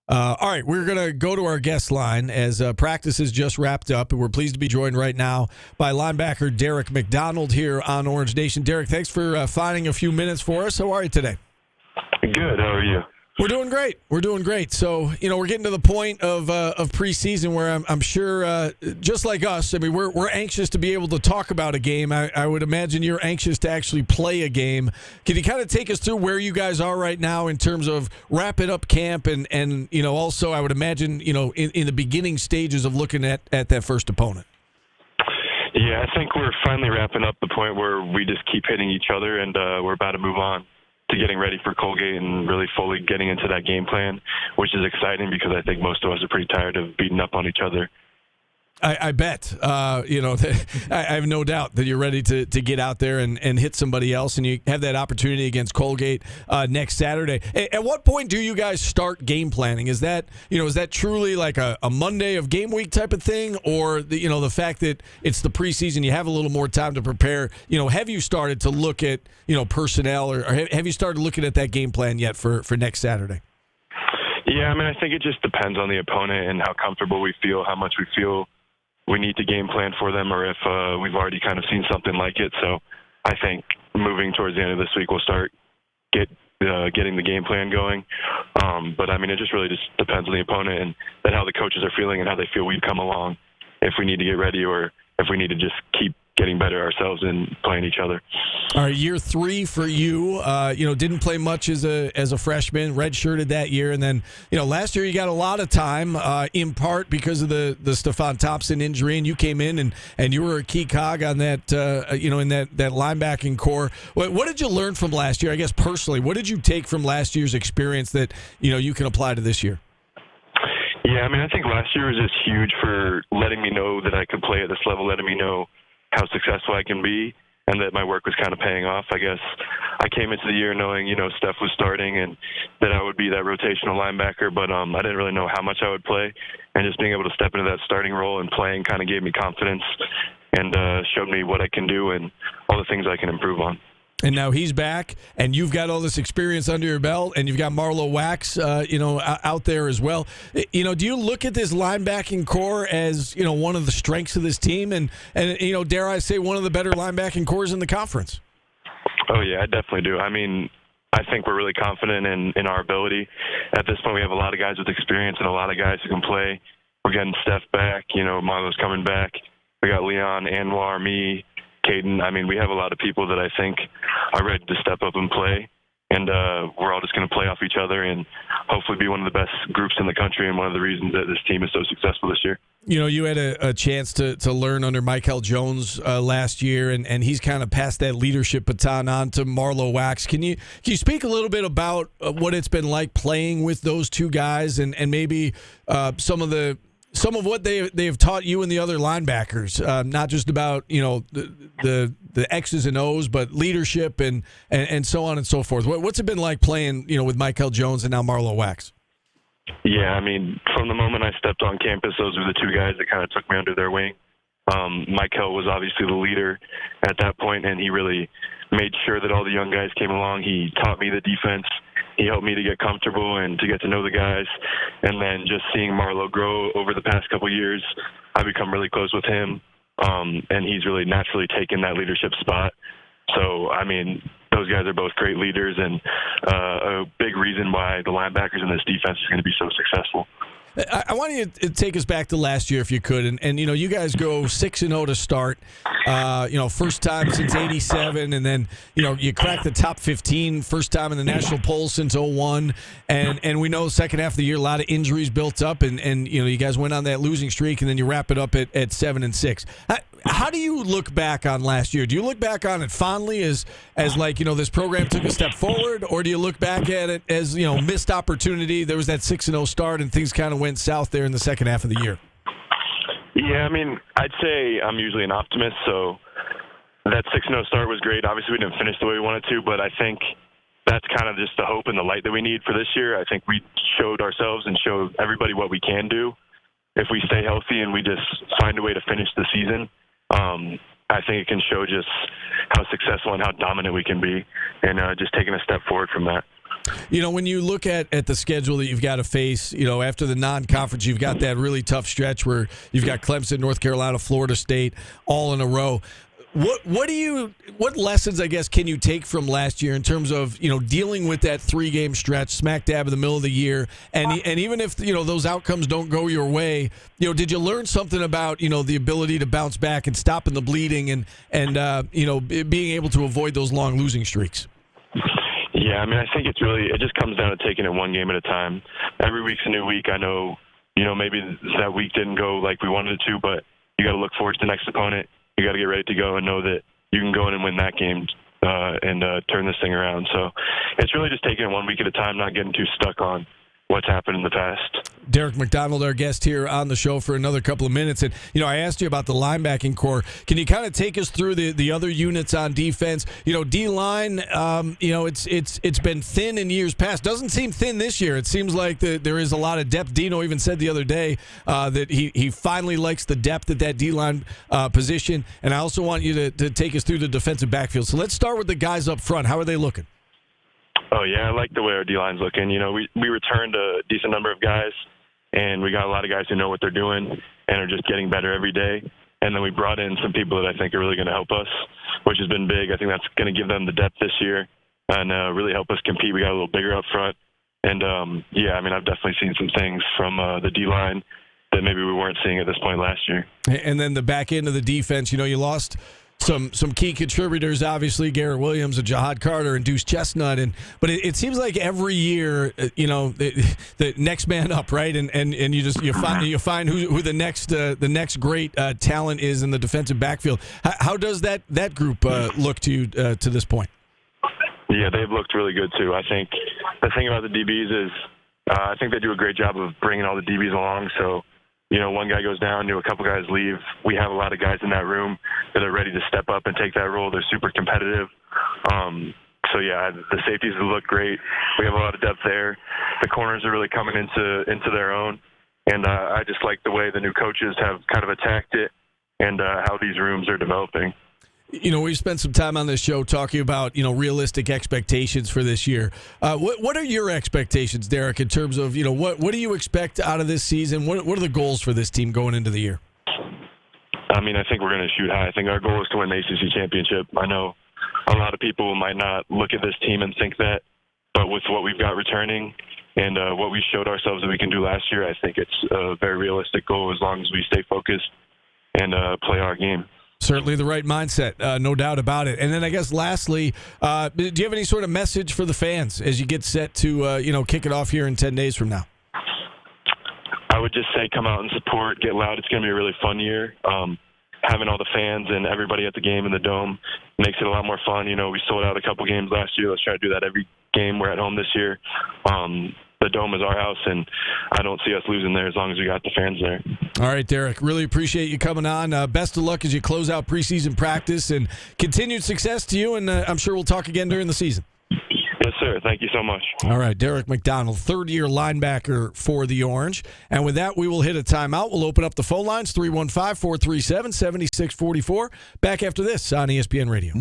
All right, we're going to go to our guest line as practice has just wrapped up, and we're pleased to be joined right now by linebacker Derek McDonald here on Orange Nation. Derek, thanks for finding a few minutes for us. How are you today? Good. How are you? We're doing great. We're doing great. So, we're getting to the point of preseason where I'm sure, just like us, I mean, we're anxious to be able to talk about a game. I would imagine you're anxious to actually play a game. Can you kind of take us through where you guys are right now in terms of wrapping up camp and also I would imagine, in the beginning stages of looking at that first opponent? Yeah, I think we're finally wrapping up the point where we just keep hitting each other, and we're about to move on to getting ready for Colgate and really fully getting into that game plan, which is exciting because I think most of us are pretty tired of beating up on each other. I bet. I have no doubt that you're ready to get out there and hit somebody else, and you have that opportunity against Colgate next Saturday. At what point do you guys start game planning? Is that truly like a Monday of game week type of thing, or the fact that it's the preseason, you have a little more time to prepare? Have you started to look at personnel, or have you started looking at that game plan yet for next Saturday? Yeah, I mean, I think it just depends on the opponent and how comfortable we feel, how much we feel we need to game plan for them, or if we've already kind of seen something like it. So I think moving towards the end of this week, we'll start getting the game plan going. But, I mean, it just really just depends on the opponent and then how the coaches are feeling and how they feel we've come along, if we need to get ready or if we need to just keep getting better ourselves and playing each other. All right, year 3 for you. Didn't play much as a freshman, redshirted that year, and then last year you got a lot of time, in part because of the Stephon Thompson injury, and you came in and you were a key cog on that in that linebacking core. What did you learn from last year? I guess personally, what did you take from last year's experience that you can apply to this year? Yeah, I mean, I think last year was just huge for letting me know that I could play at this level, letting me know how successful I can be, and that my work was kind of paying off. I guess I came into the year knowing, Steph was starting and that I would be that rotational linebacker, but I didn't really know how much I would play. And just being able to step into that starting role and playing kind of gave me confidence and showed me what I can do and all the things I can improve on. And now he's back, and you've got all this experience under your belt, and you've got Marlo Wax, out there as well. Do you look at this linebacking core as, one of the strengths of this team, and dare I say, one of the better linebacking cores in the conference? Oh, yeah, I definitely do. I mean, I think we're really confident in our ability. At this point, we have a lot of guys with experience and a lot of guys who can play. We're getting Steph back. Marlo's coming back. We got Leon, Anwar, me, Caden. I mean, we have a lot of people that I think are ready to step up and play, and we're all just going to play off each other and hopefully be one of the best groups in the country and one of the reasons that this team is so successful this year. You had a chance to learn under Michael Jones last year, and he's kind of passed that leadership baton on to Marlo Wax. Can you speak a little bit about what it's been like playing with those two guys and maybe some of what they have taught you and the other linebackers, not just about the X's and O's, but leadership and so on and so forth. What's it been like playing with Michael Jones and now Marlo Wax? Yeah, I mean, from the moment I stepped on campus, those were the two guys that kind of took me under their wing. Michael was obviously the leader at that point, and he really made sure that all the young guys came along. He taught me the defense. He helped me to get comfortable and to get to know the guys. And then just seeing Marlo grow over the past couple of years, I've become really close with him, and he's really naturally taken that leadership spot. So, I mean, those guys are both great leaders and a big reason why the linebackers in this defense is going to be so successful. I want you to take us back to last year, if you could, and you guys go 6-0 to start. First time since '87, and then you crack the top 15, first time in the national poll since '01, and we know second half of the year a lot of injuries built up, and you guys went on that losing streak, and then you wrap it up at 7-6. How do you look back on last year? Do you look back on it fondly as like, this program took a step forward, or do you look back at it as, missed opportunity? There was that 6-0 start and things kind of went south there in the second half of the year. Yeah, I mean, I'd say I'm usually an optimist, so that 6-0 start was great. Obviously, we didn't finish the way we wanted to, but I think that's kind of just the hope and the light that we need for this year. I think we showed ourselves and showed everybody what we can do if we stay healthy and we just find a way to finish the season. I think it can show just how successful and how dominant we can be, and just taking a step forward from that. You know, when you look at the schedule that you've got to face, you know, after the non-conference, you've got that really tough stretch where you've got Clemson, North Carolina, Florida State all in a row. What lessons, I guess, can you take from last year in terms of, you know, dealing with that 3-game stretch smack dab in the middle of the year, and even if, you know, those outcomes don't go your way, you know, did you learn something about, you know, the ability to bounce back and stopping the bleeding and you know, being able to avoid those long losing streaks? Yeah, I mean, I think it just comes down to taking it one game at a time. Every week's a new week. I know, you know, maybe that week didn't go like we wanted it to, but you got to look forward to the next opponent. You got to get ready to go and know that you can go in and win that game and turn this thing around. So it's really just taking it 1 week at a time, not getting too stuck on what's happened in the past. Derek McDonald, our guest here on the show for another couple of minutes. And, you know, I asked you about the linebacking core. Can you kind of take us through the other units on defense? You know, D-line, you know, it's been thin in years past. Doesn't seem thin this year. It seems like there is a lot of depth. Dino even said the other day that he finally likes the depth at that D-line position. And I also want you to take us through the defensive backfield. So let's start with the guys up front. How are they looking? Oh, yeah, I like the way our D-line's looking. You know, we returned a decent number of guys, and we got a lot of guys who know what they're doing and are just getting better every day. And then we brought in some people that I think are really going to help us, which has been big. I think that's going to give them the depth this year and really help us compete. We got a little bigger up front. And, yeah, I mean, I've definitely seen some things from the D-line that maybe we weren't seeing at this point last year. And then the back end of the defense, you know, you lost some key contributors, obviously Garrett Williams and Jahad Carter and Deuce Chestnut, but it seems like every year, you know, the next man up, right? And you find who the next great talent is in the defensive backfield. How does that group look to you to this point? Yeah, they've looked really good too. I think the thing about the DBs is I think they do a great job of bringing all the DBs along. So, you know, one guy goes down, a couple guys leave. We have a lot of guys in that room that are ready to step up and take that role. They're super competitive. So, yeah, the safeties look great. We have a lot of depth there. The corners are really coming into their own. And I just like the way the new coaches have kind of attacked it and how these rooms are developing. You know, we've spent some time on this show talking about, you know, realistic expectations for this year. What are your expectations, Derek, in terms of, you know, what do you expect out of this season? What are the goals for this team going into the year? I mean, I think we're going to shoot high. I think our goal is to win the ACC championship. I know a lot of people might not look at this team and think that, but with what we've got returning and what we showed ourselves that we can do last year, I think it's a very realistic goal as long as we stay focused and play our game. Certainly the right mindset, no doubt about it. And then I guess lastly, do you have any sort of message for the fans as you get set to, you know, kick it off here in 10 days from now? I would just say come out and support, get loud. It's going to be a really fun year. Having all the fans and everybody at the game in the Dome makes it a lot more fun. You know, we sold out a couple games last year. Let's try to do that every game we're at home this year. The Dome is our house, and I don't see us losing there as long as we got the fans there. All right, Derek, really appreciate you coming on. Best of luck as you close out preseason practice, and continued success to you, and I'm sure we'll talk again during the season. Yes, sir. Thank you so much. All right, Derek McDonald, third-year linebacker for the Orange. And with that, we will hit a timeout. We'll open up the phone lines, 315-437-7644. Back after this on ESPN Radio.